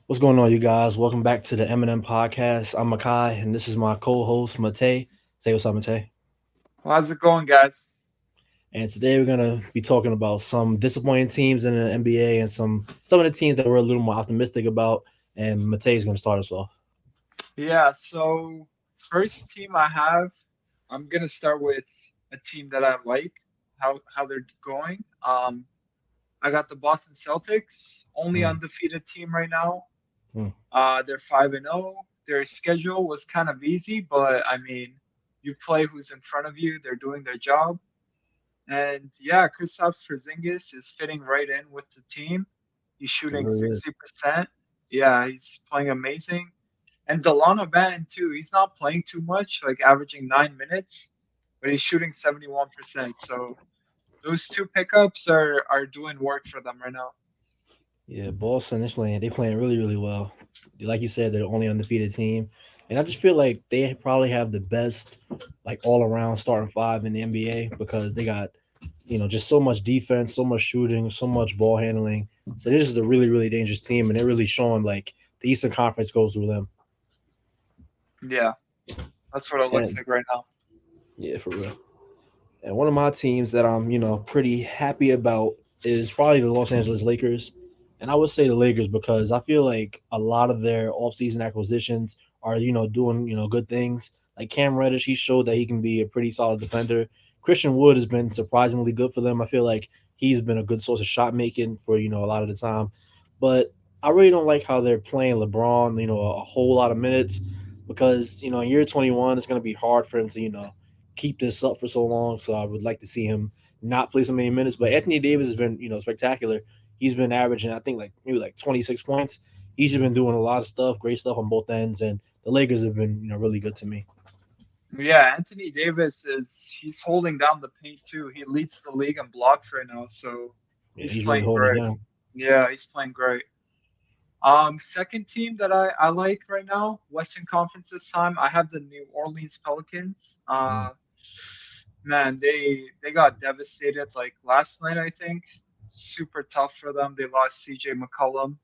What's going on, you guys? Welcome back to the M&M Podcast. I'm Makai, and this is my co-host, Matei. Say what's up, Matei. How's it going, guys? And today we're gonna be talking about some disappointing teams in the NBA and some of the teams that we're a little more optimistic about. And Matei is gonna start us off. Yeah, so first team I have, I'm gonna start with a team that I like, how they're going. I got the Boston Celtics, only Mm, undefeated team right now. mm, They're 5-0. Their schedule was kind of easy, but I mean, you play who's in front of you. They're doing their job, and yeah, Kristaps Porzingis is fitting right in with the team. He's it shooting really is. 60%. Yeah, he's playing amazing. And Delano Ban too. He's not playing too much, like averaging 9 minutes, but he's shooting 71%. So those two pickups are doing work for them right now. Yeah, Boston is playing. They playing really, really well. Like you said, they're the only undefeated team, and I just feel like they probably have the best, like all around starting five in the NBA because they got just so much defense, so much shooting, so much ball handling. So this is a really, really dangerous team, and they're really showing like the Eastern Conference goes through them. Yeah, that's what it looks And like right now. yeah, for real. And one of my teams that I'm pretty happy about is probably the Los Angeles Lakers. And I would say the Lakers because I feel like a lot of their offseason acquisitions are doing good things. Like Cam Reddish, he showed that he can be a pretty solid defender. Christian Wood has been surprisingly good for them. I feel like he's been a good source of shot making for a lot of the time. But I really don't like how they're playing LeBron a whole lot of minutes because in year 21, it's going to be hard for him to keep this up for so long. So I would like to see him not play so many minutes. But Anthony Davis has been spectacular. He's been averaging, I think, like maybe like 26 points. He's just been doing a lot of stuff, great stuff on both ends, and the Lakers have been really good to me. Yeah, Anthony Davis he's holding down the paint too. He leads the league in blocks right now, so Yeah, he's he's really playing holding it great. down. Yeah, he's playing great. Second team that I like right now, Western Conference this time, I have the New Orleans Pelicans. Mm, Man, they got devastated like last night, I think. Super tough for them. They lost CJ McCollum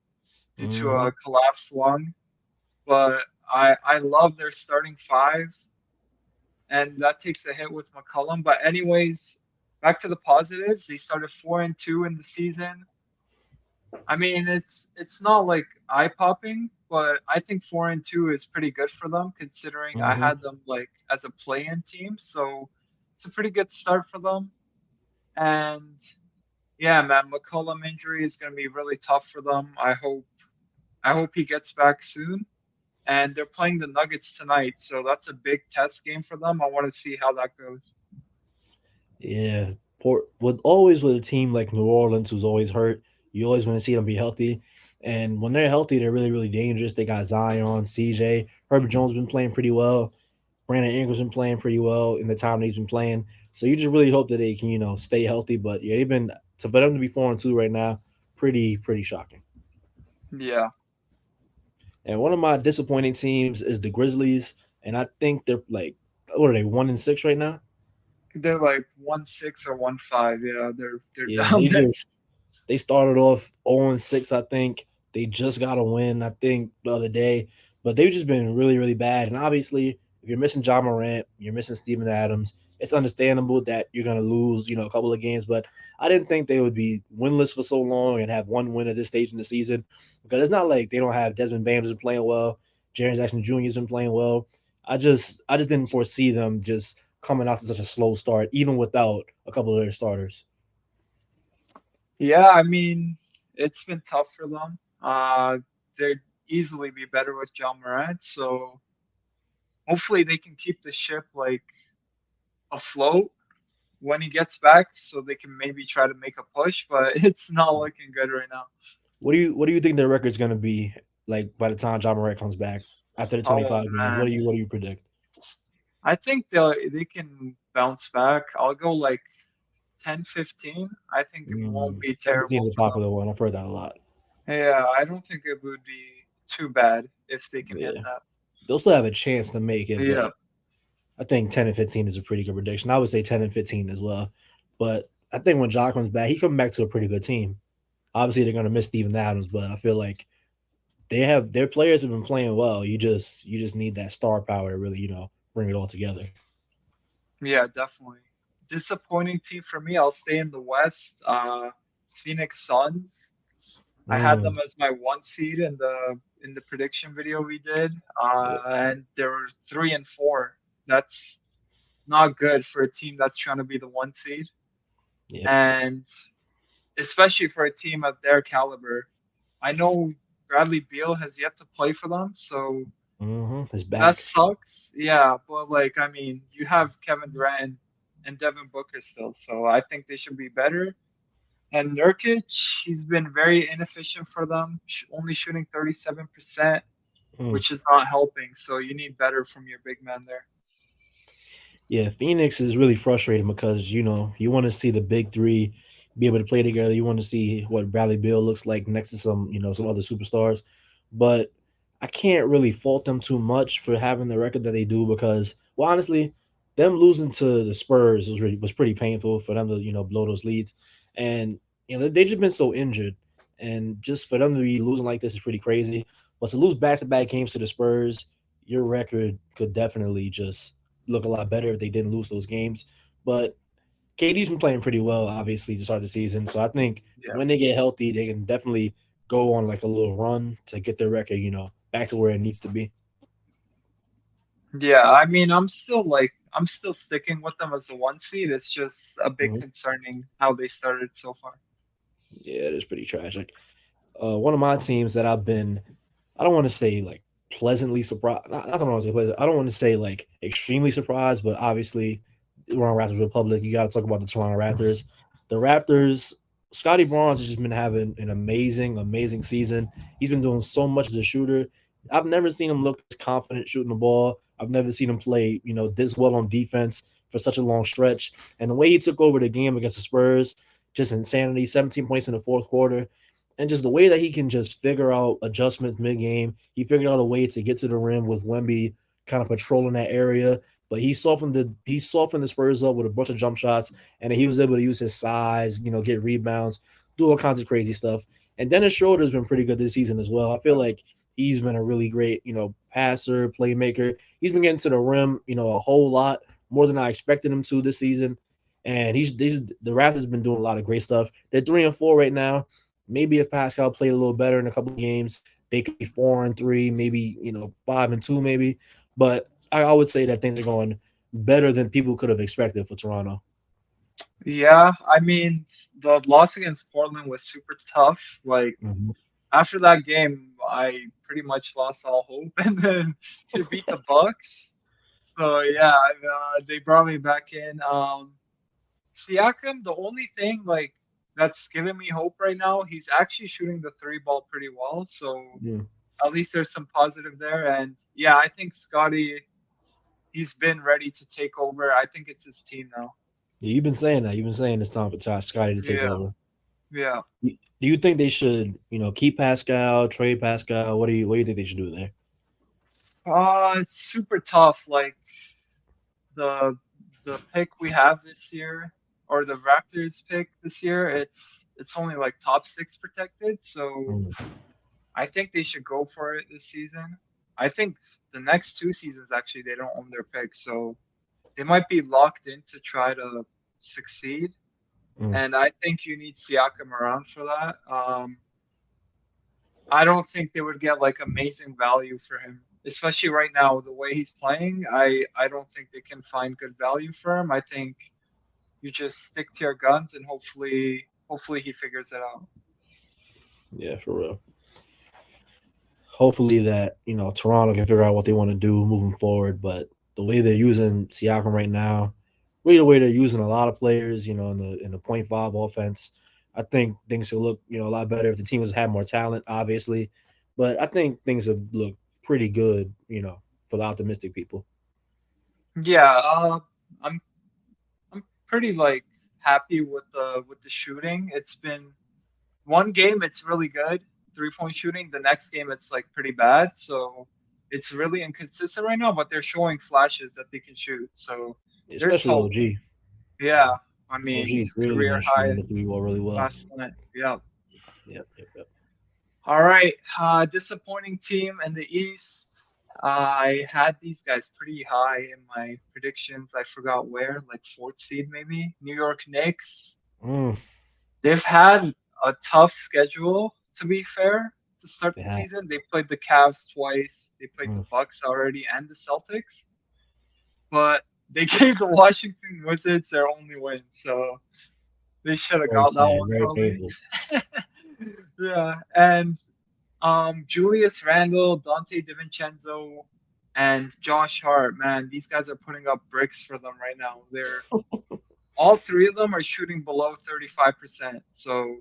due to mm-hmm. a collapsed lung. But I love their starting five, and that takes a hit with McCollum. But anyways, back to the positives. They started 4-2 in the season. I mean, it's not like eye popping, but I think 4-2 is pretty good for them considering I Mm-hmm. had them like as a play-in team. So it's a pretty good start for them. And yeah, man, McCollum injury is going to be really tough for them. I hope he gets back soon. And they're playing the Nuggets tonight, so that's a big test game for them. I want to see how that goes. Yeah, with a team like New Orleans who's always hurt, you always want to see them be healthy. And when they're healthy, they're really, really dangerous. They got Zion, CJ, Herbert Jones been playing pretty well. Brandon Ingram's been playing pretty well in the time that he's been playing. So you just really hope that they can stay healthy. But yeah, they've been for them to be 4-2 right now, pretty shocking. Yeah, And one of my disappointing teams is the Grizzlies, and I think they're like what are they 1-6 right now? they're like 1-6 or 1-5. Yeah, they're Yeah, down there. they started off 0-6, I think. They just got a win, I think, the other day. But they've just been really, really bad. And obviously, if you're missing John Morant, you're missing Steven Adams, it's understandable that you're gonna lose a couple of games. But I didn't think they would be winless for so long and have one win at this stage in the season. Because it's not like they don't have Desmond Bain who's been playing well, Jaren Jackson Jr. has been playing well. I just didn't foresee them just coming out to such a slow start, even without a couple of their starters. Yeah, I mean, it's been tough for them. They'd easily be better with John Morant, so hopefully they can keep the ship like afloat when he gets back, so they can maybe try to make a push. But it's not looking good right now. What do you think their record's gonna be like by the time John Morant comes back after the Oh 25 games? What man, do you predict? I think they can bounce back. I'll go like 10-15. I think it won't be 10-15 terrible is a for them. popular one. I've heard that a lot. Yeah, I don't think it would be too bad if they can hit Yeah, that. they'll still have a chance to make it, Yeah. but I think 10-15 is a pretty good prediction. I would say 10-15 as well, but I think when John comes back, he's coming back to a pretty good team. Obviously, they're gonna miss Steven Adams, but I feel like their players have been playing well. You just need that star power to really bring it all together. Yeah, definitely. Disappointing team for me. I'll stay in the West. Phoenix Suns. I had Mm, them as my one seed in the prediction video we did, yeah, and they were 3-4. That's not good for a team that's trying to be the one seed, yep. and especially for a team of their caliber. I know Bradley Beal has yet to play for them, so His that back. sucks. Yeah, but like I mean, you have Kevin Durant and Devin Booker still, so I think they should be better. And Nurkic, he's been very inefficient for them, only shooting 37%, Mm. which is not helping. So you need better from your big man there. Yeah, Phoenix is really frustrating because you want to see the big three be able to play together. You want to see what Bradley Beal looks like next to some other superstars, but I can't really fault them too much for having the record that they do because, well, honestly, them losing to the Spurs was pretty painful for them to blow those leads, and they just been so injured, and just for them to be losing like this is pretty crazy. But to lose back to back games to the Spurs, your record could definitely just look a lot better if they didn't lose those games. But KD's been playing pretty well, obviously, to start the season. So I think Yeah. when they get healthy, they can definitely go on like a little run to get their record, back to where it needs to be. Yeah, I mean, I'm still sticking with them as a one seed. It's just a bit Mhm. concerning how they started so far. Yeah, it is pretty tragic. One of my teams that I've been, I don't want to say like pleasantly surprised. Not that I want to say pleasant. I don't want to say like extremely surprised, but obviously we're on Raptors Republic. You got to talk about the Toronto Raptors. The Raptors, Scotty Barnes has just been having an amazing, amazing season. He's been doing so much as a shooter. I've never seen him look this confident shooting the ball. I've never seen him play, this well on defense for such a long stretch. And the way he took over the game against the Spurs, just insanity. 17 points in the fourth quarter and just the way that he can just figure out adjustments mid game. He figured out a way to get to the rim with Wemby kind of patrolling that area. But he softened the Spurs up with a bunch of jump shots, and he was able to use his size, get rebounds, do all kinds of crazy stuff. And Dennis Schroeder's been pretty good this season as well. I feel like he's been a really great, passer, playmaker. He's been getting to the rim, a whole lot more than I expected him to this season. And the Raptors been doing a lot of great stuff. They're 3-4 right now. Maybe if Pascal played a little better in a couple of games, they could be 4-3, maybe 5-2, maybe. But I would say that things are going better than people could have expected for Toronto. Yeah, I mean, the loss against Portland was super tough. Like Mm-hmm. after that game, I pretty much lost all hope, and then to beat the Bucks. So yeah, they brought me back in. Siakam, the only thing like that's giving me hope right now, he's actually shooting the three ball pretty well. So Yeah. at least there's some positive there. And yeah, I think Scotty, he's been ready to take over. I think it's his team now. Yeah, you've been saying that. You've been saying it's time for Scotty to take Yeah, over. yeah. Do you think they should, keep Pascal, trade Pascal? What do you think they should do there? It's super tough. Like the the pick we have this year, or the Raptors pick this year, it's only like top six protected. So Mm. I think they should go for it this season. I think the next two seasons actually they don't own their pick, so they might be locked in to try to succeed. Mm. And I think you need Siakam around for that. I don't think they would get like amazing value for him, especially right now the way he's playing. I don't think they can find good value for him. I think you just stick to your guns and hopefully he figures it out. Yeah, for real. Hopefully that Toronto can figure out what they want to do moving forward. But the way they're using Siakam right now, really the way they're using a lot of players, in the point five offense, I think things will look a lot better if the team has had more talent, obviously. But I think things have looked pretty good, for the optimistic people. Yeah, I'm I'm pretty like happy with the shooting. It's been one game it's really good, 3-point shooting. The next game it's like pretty bad. So it's really inconsistent right now, but they're showing flashes that they can shoot. So there's Especially hope. OG. Yeah. I mean, OG's really career been high shooting the three ball really well. last night. Yeah. Yep, yep, yep. All right. Disappointing team in the East. I had these guys pretty high in my predictions. I forgot where, like fourth seed maybe. New York Knicks. Mm, They've had a tough schedule, to be fair, to start the yeah. season. They played the Cavs twice. They played the Mm, Bucks already and the Celtics. But they gave the Washington Wizards their only win, so they should have very got that sad. one Very probably. painful. Yeah, and Julius Randle, Dante DiVincenzo, and Josh Hart, man, these guys are putting up bricks for them right now. They're all three of them are shooting below 35%. So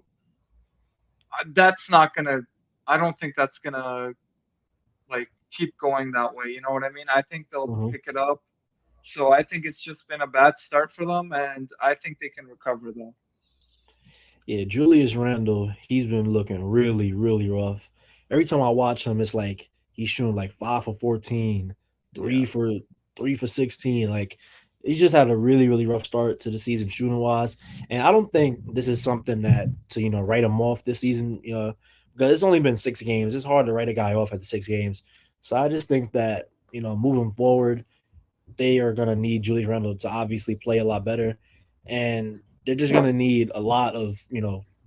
that's not gonna. I don't think that's gonna like keep going that way. You know what I mean? I think they'll Mhm. pick it up. So I think it's just been a bad start for them, and I think they can recover though. Yeah, Julius Randle, he's been looking really, really rough. Every time I watch him, it's like he's shooting like 5 for 14, Yeah. 3 for 16. Like he's just had a really, really rough start to the season shooting wise. And I don't think this is something that to write him off this season. Because it's only been 6 games. It's hard to write a guy off after 6 games. So I just think that moving forward, they are going to need Julius Randle to obviously play a lot better. And they're just going to need a lot of,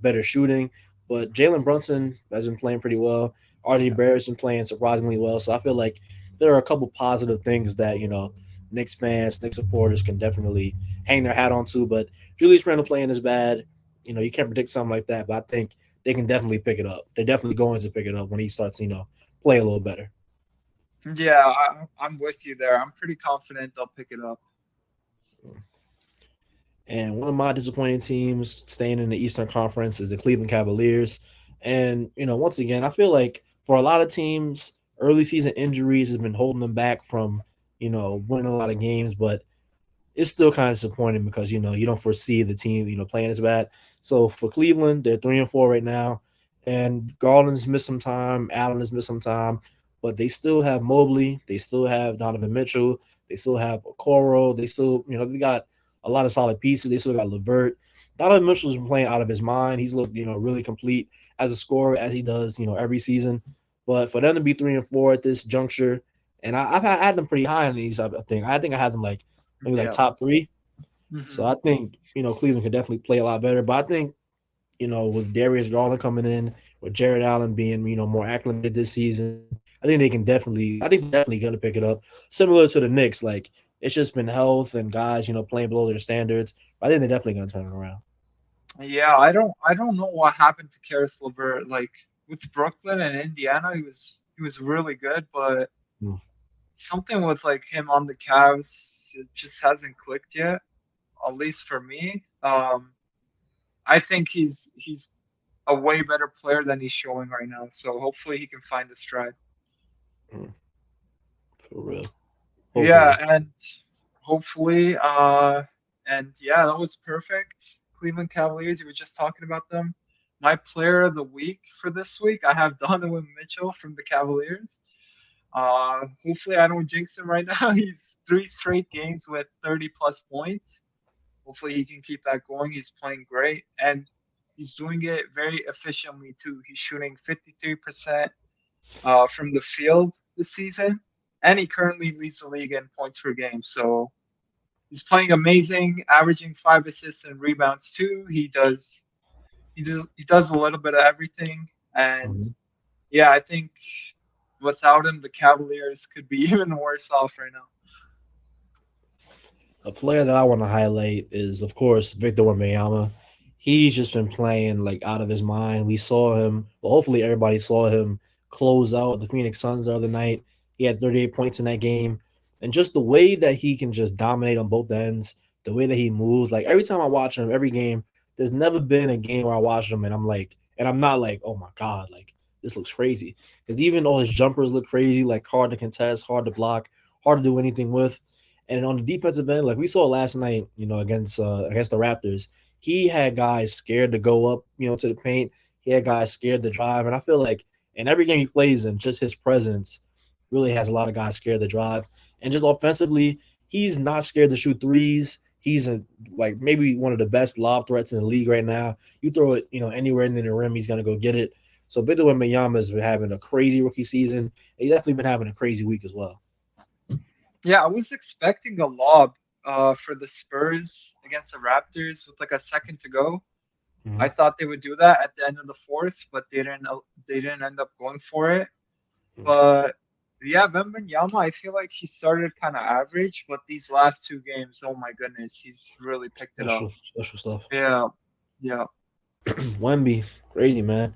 better shooting. But Jalen Brunson has been playing pretty well. RJ Yeah. Barrett's been playing surprisingly well. So I feel like there are a couple positive things that, Knicks fans, Knicks supporters can definitely hang their hat onto. But Julius Randle playing is bad. You can't predict something like that. But I think they can definitely pick it up. They're definitely going to pick it up when he starts, play a little better. Yeah, I'm with you there. I'm pretty confident they'll pick it up. And one of my disappointing teams staying in the Eastern Conference is the Cleveland Cavaliers. And, once again, I feel like for a lot of teams, early season injuries have been holding them back from, winning a lot of games, but it's still kind of disappointing because, you don't foresee the team, playing as bad. So for Cleveland, they're 3-4 right now. And Garland's missed some time, Allen has missed some time, but they still have Mobley, they still have Donovan Mitchell, they still have Okoro, they still, they got a lot of solid pieces. They still got Levert. Donovan Mitchell's been playing out of his mind. He's looked, really complete as a scorer as he does, every season. But for them to be 3-4 at this juncture, and I've had them pretty high in these. I think I had them like maybe like Yeah. top three. So Hmm. I think Cleveland could definitely play a lot better. But I think with Darius Garland coming in, with Jared Allen being more acclimated this season, I think they can definitely. I think they're definitely gonna pick it up. Similar to the Knicks, like it's just been health and guys playing below their standards. But I think they're definitely gonna turn it around. Yeah, I don't know what happened to Karis LeVert. Like with Brooklyn and Indiana, he was really good, but Mm. something with like him on the Cavs, it just hasn't clicked yet. At least for me. I think he's a way better player than he's showing right now. So hopefully he can find the stride. Mm. For real. Yeah, Hopefully. and hopefully, and yeah, that was perfect. Cleveland Cavaliers, you were just talking about them. My player of the week for this week, I have Donovan Mitchell from the Cavaliers. Hopefully, I don't jinx him right now. He's three straight games with 30 plus points. Hopefully, he can keep that going. He's playing great, and he's doing it very efficiently too. He's shooting 53% from the field this season, and he currently leads the league in points per game. So he's playing amazing, averaging 5 assists and rebounds too. He does a little bit of everything, and Mhm. yeah, I think without him, the Cavaliers could be even worse off right now. A player that I want to highlight is, of course, Victor Wembanyama. He's just been playing like out of his mind. We saw him. Well, hopefully, everybody saw him close out the Phoenix Suns the other night. He had 38 points in that game, and just the way that he can just dominate on both ends, the way that he moves. Like every time I watch him, every game, there's never been a game where I watch him and I'm like, and I'm not like, oh my god, like this looks crazy. Because even all his jumpers look crazy, like hard to contest, hard to block, hard to do anything with. And on the defensive end, like we saw last night, against the Raptors, he had guys scared to go up, to the paint. He had guys scared to drive, and I feel like in every game he plays in, just his presence really has a lot of guys scared to drive. And just offensively, he's not scared to shoot threes. He's like maybe one of the best lob threats in the league right now. You throw it, anywhere in the rim, he's gonna go get it. So Victor Wembanyama has been having a crazy rookie season. He's definitely been having a crazy week as well. Yeah, I was expecting a lob for the Spurs against the Raptors with like a second to go. I Mhm. thought they would do that at the end of the fourth, but they didn't end up going for it. But yeah, Wembanyama, I feel like he started kind of average, but these last two games, oh my goodness, he's really picked it up. Special stuff. Yeah, yeah, Wemby, crazy man.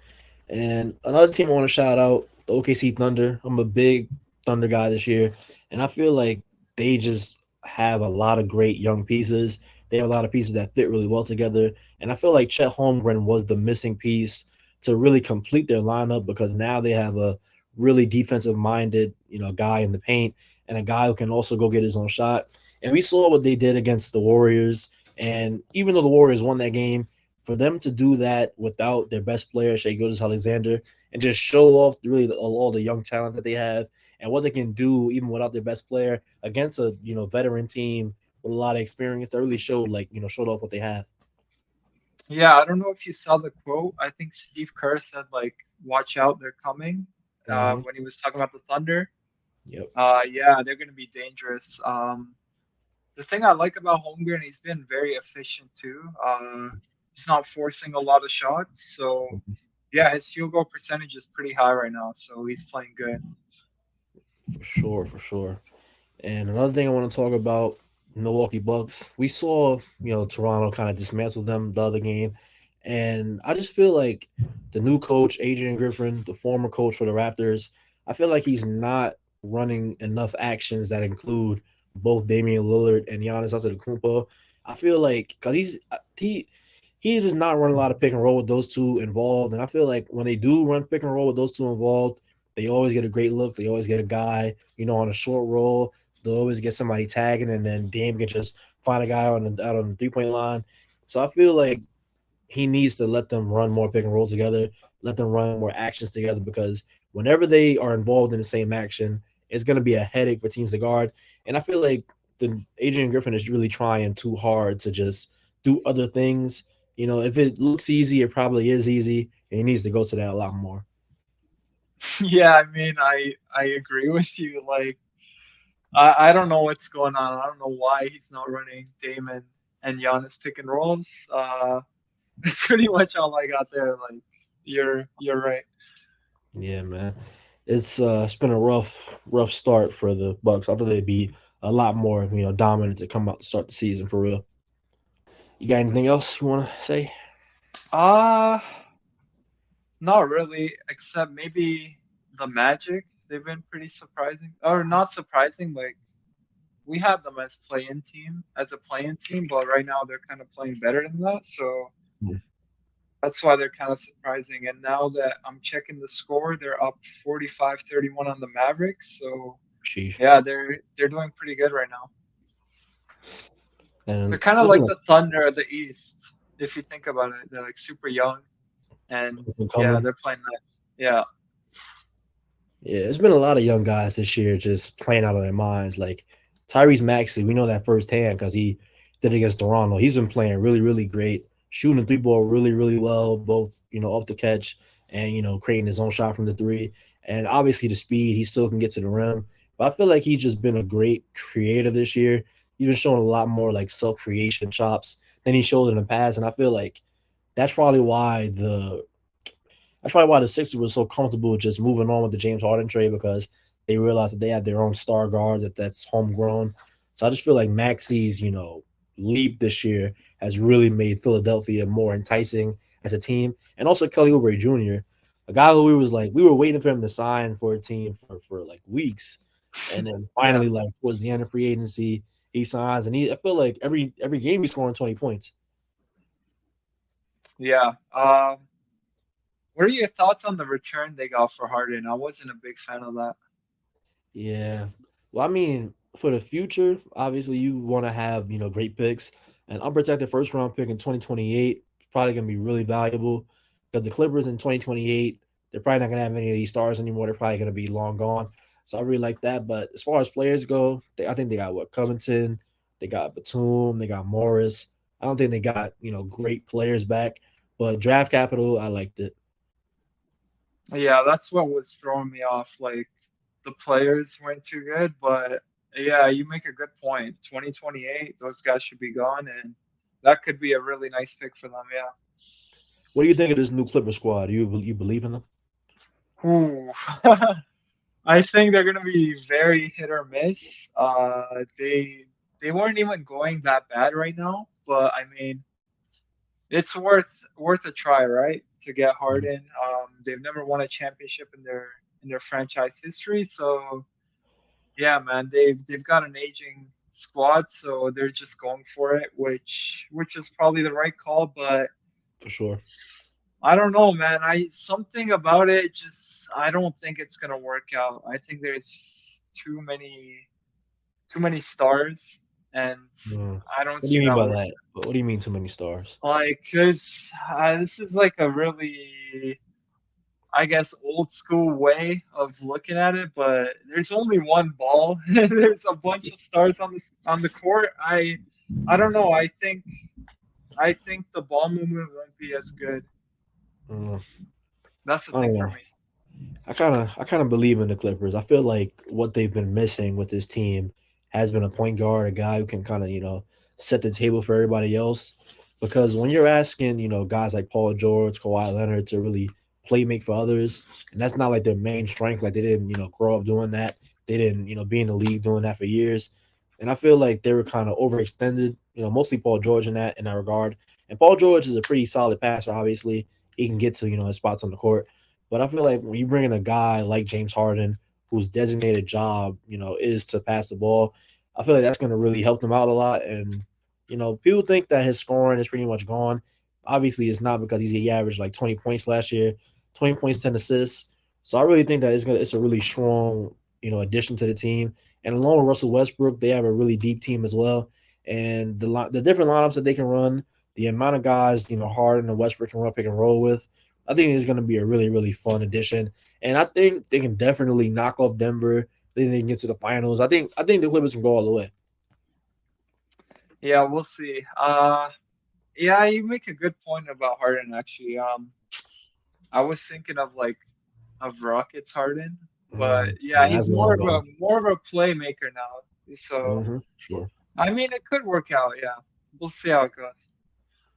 And another team I want to shout out, the OKC Thunder. I'm a big Thunder guy this year, and I feel like they just have a lot of great young pieces. They have a lot of pieces that fit really well together, and I feel like Chet Holmgren was the missing piece to really complete their lineup because now they have a really defensive minded, guy in the paint and a guy who can also go get his own shot. And we saw what they did against the Warriors, and even though the Warriors won that game, for them to do that without their best player, Shea Gilgeous-Alexander, and just show off really all the young talent that they have and what they can do even without their best player against a veteran team with a lot of experience, that really showed showed off what they have. yeah. I don't know if you saw the quote. I think Steve Kerr said like, "Watch out, they're coming." Mm-hmm. When he was talking about the Thunder, Yep. yeah, they're gonna be dangerous. The thing I like about Holmgren, he's been very efficient too. He's not forcing a lot of shots, so yeah, his field goal percentage is pretty high right now. So he's playing good. For sure, for sure. And another thing I want to talk about, Milwaukee Bucks. We saw, Toronto kind of dismantle them the other game. And I just feel like the new coach, Adrian Griffin, the former coach for the Raptors, I feel like he's not running enough actions that include both Damian Lillard and Giannis Antetokounmpo. I feel like because he does not run a lot of pick and roll with those two involved, and I feel like when they do run pick and roll with those two involved, they always get a great look. They always get a guy, on a short roll. They'll always get somebody tagging, and then Dame can just find a guy out on the 3 point line. So I feel like he needs to let them run more pick and roll together, let them run more actions together because whenever they are involved in the same action, it's going to be a headache for teams to guard. And I feel like the Adrian Griffin is really trying too hard to just do other things. If it looks easy, it probably is easy, and he needs to go to that a lot more. Yeah, I mean, I agree with you. Like, I don't know what's going on. I don't know why he's not running Damon and Giannis pick and rolls. That's pretty much all I got there. Like, you're right. Yeah, man. It's been a rough start for the Bucks. I thought they'd be a lot more, dominant to come out to start the season for real. You got anything else you want to say? Uh Not really, except maybe the Magic. They've been pretty surprising, or not surprising. Like we had them as a play-in team, but right now they're kind of playing better than that. So Hmm. that's why they're kind of surprising. And now that I'm checking the score, they're up 45-31 on the Mavericks. So Sheesh. yeah, they're doing pretty good right now. They're And kind of there's been like the Thunder of the East, if you think about it. They're like super young, and been yeah, coming. they're playing nice. Yeah. Yeah, there's been a lot of young guys this year just playing out of their minds. Like Tyrese Maxey, we know that firsthand because he did it against Toronto. He's been playing really, really great, shooting the three ball really, really well, both off the catch and creating his own shot from the three. And obviously the speed, he still can get to the rim. But I feel like he's just been a great creator this year. He's been showing a lot more like self creation chops than he showed in the past, and I feel like that's probably why the Sixers were so comfortable with just moving on with the James Harden trade because they realized that they have their own star guard that's homegrown. So I just feel like Maxi's, leap this year has really made Philadelphia more enticing as a team. And also Kelly Oubre Jr., a guy who we were waiting for him to sign for a team for like weeks. And then Yeah. finally, like towards the end of free agency, he signs and I feel like every game he's scoring 20 points. Yeah. What are your thoughts on the return they got for Harden? I wasn't a big fan of that. Yeah. Well, I mean, for the future, obviously you want to have, great picks. An unprotected first round pick in 2028 is probably going to be really valuable because the Clippers in 2028, they're probably not going to have any of these stars anymore. They're probably going to be long gone. So I really like that. But as far as players go, I think they got what Covington, they got Batum, they got Morris. I don't think they got, great players back, but draft capital, I liked it. Yeah, that's what was throwing me off. Like the players weren't too good, but yeah, you make a good point. 2028, those guys should be gone, and that could be a really nice pick for them. Yeah. What do you think of this new Clipper squad? You believe in them? Ooh. I think they're gonna be very hit or miss. They weren't even going that bad right now, but I mean, it's worth a try, right? To get Mhm. Harden. They've never won a championship in their franchise history, so yeah, man, they've got an aging squad, so they're just going for it, which is probably the right call, but For sure. I don't know, man. I something about it just I don't think it's gonna work out. I think there's too many stars, and Mm. I don't What do you see mean that by work. that? What do you mean too many stars? Like, there's this is like a really, I guess, old school way of looking at it, but there's only one ball. There's a bunch of stars on the court. I don't know. I think the ball movement won't be as good. Mm, That's the I thing don't for know. me. I kind of believe in the Clippers. I feel like what they've been missing with this team has been a point guard, a guy who can kind of set the table for everybody else. Because when you're asking guys like Paul George, Kawhi Leonard to really play make for others, and that's not like their main strength. Like they didn't grow up doing that. They didn't be in the league doing that for years. And I feel like they were kind of overextended. Mostly Paul George in that regard. And Paul George is a pretty solid passer. Obviously, he can get to his spots on the court. But I feel like when you bring in a guy like James Harden, whose designated job, is to pass the ball, I feel like that's going to really help them out a lot. And, people think that his scoring is pretty much gone. Obviously, it's not because he averaged like 20 points last year, 20 points, 10 assists. So I really think that it's a really strong, addition to the team. And along with Russell Westbrook, they have a really deep team as well. And the different lineups that they can run, the amount of guys, Harden and Westbrook can run pick and roll with, I think it's going to be a really, really fun addition, and I think they can definitely knock off Denver. I think they can get to the finals. I think the Clippers can go all the way. Yeah, we'll see. Yeah, you make a good point about Harden actually. I was thinking of like of Rockets Harden, but yeah, Yeah, that's he's where I'm going. more of a playmaker now. So Sure. I mean, it could work out. Yeah, we'll see how it goes.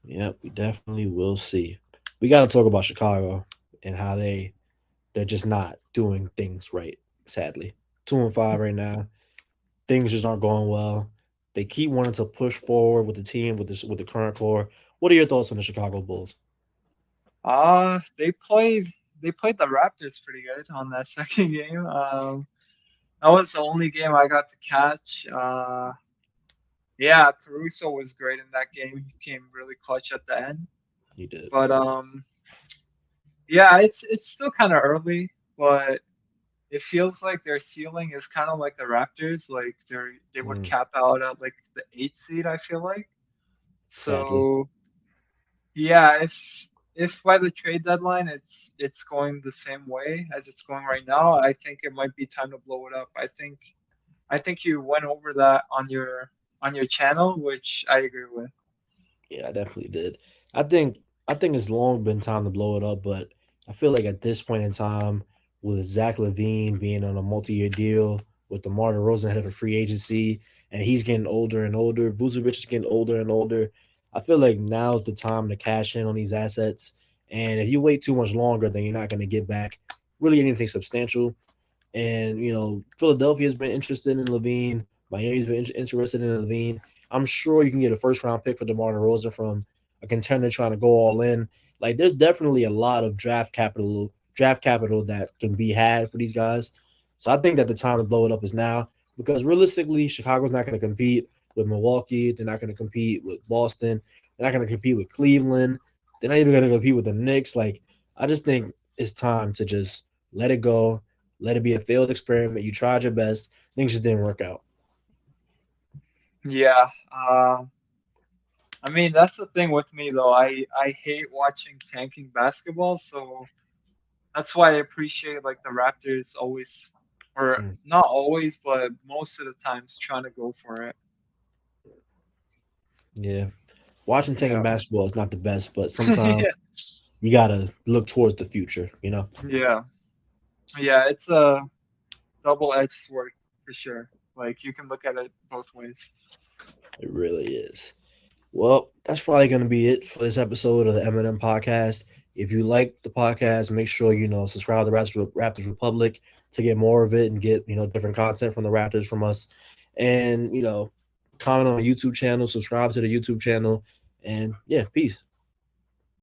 Yep, we definitely will see. We got to talk about Chicago and how they're just not doing things right. Sadly, 2-5 right now. Things just aren't going well. They keep wanting to push forward with the team with the current core. What are your thoughts on the Chicago Bulls? Uh, they played they played the Raptors pretty good on that second game. That was the only game I got to catch. Yeah, Caruso was great in that game. He came really clutch at the end. You did. But yeah, it's still kind of early, but it feels like their ceiling is kind of like the Raptors. Like they would Mm, cap out at like the eighth seed. I feel like sadly. so. Yeah, if by the trade deadline it's going the same way as it's going right now, I think it might be time to blow it up. I think you went over that on your channel, which I agree with. Yeah, I definitely did. I think I think it's long been time to blow it up, but I feel like at this point in time, with Zach Levine being on a multi-year deal, with DeMar DeRozan head of a free agency, and he's getting older and older, Vucevic is getting older and older. I feel like now's the time to cash in on these assets. And if you wait too much longer, then you're not going to get back really anything substantial. And Philadelphia's been interested in Levine. Miami's been interested in Levine. I'm sure you can get a first round pick for DeMar DeRozan from a contender trying to go all in. Like there's definitely a lot of draft capital that can be had for these guys. So I think that the time to blow it up is now because realistically, Chicago's not going to compete with Milwaukee. They're not going to compete with Boston. They're not going to compete with Cleveland. They're not even going to compete with the Knicks. Like I just think it's time to just let it go, let it be a failed experiment. You tried your best. Things just didn't work out. Yeah, I mean that's the thing with me though. I hate watching tanking basketball, so that's why I appreciate like the Raptors always, or Mm. not always, but most of the times trying to go for it. Yeah. Watching taking Yeah. basketball is not the best, but sometimes Yeah. you gotta look towards the future. Yeah, yeah, it's a double-edged sword for sure. Like you can look at it both ways. It really is. Well, that's probably going to be it for this episode of the M&M Podcast. If you like the podcast, make sure subscribe to the Raptors Republic to get more of it and get different content from the Raptors from us, and comment on the YouTube channel, subscribe to the YouTube channel, and yeah, peace.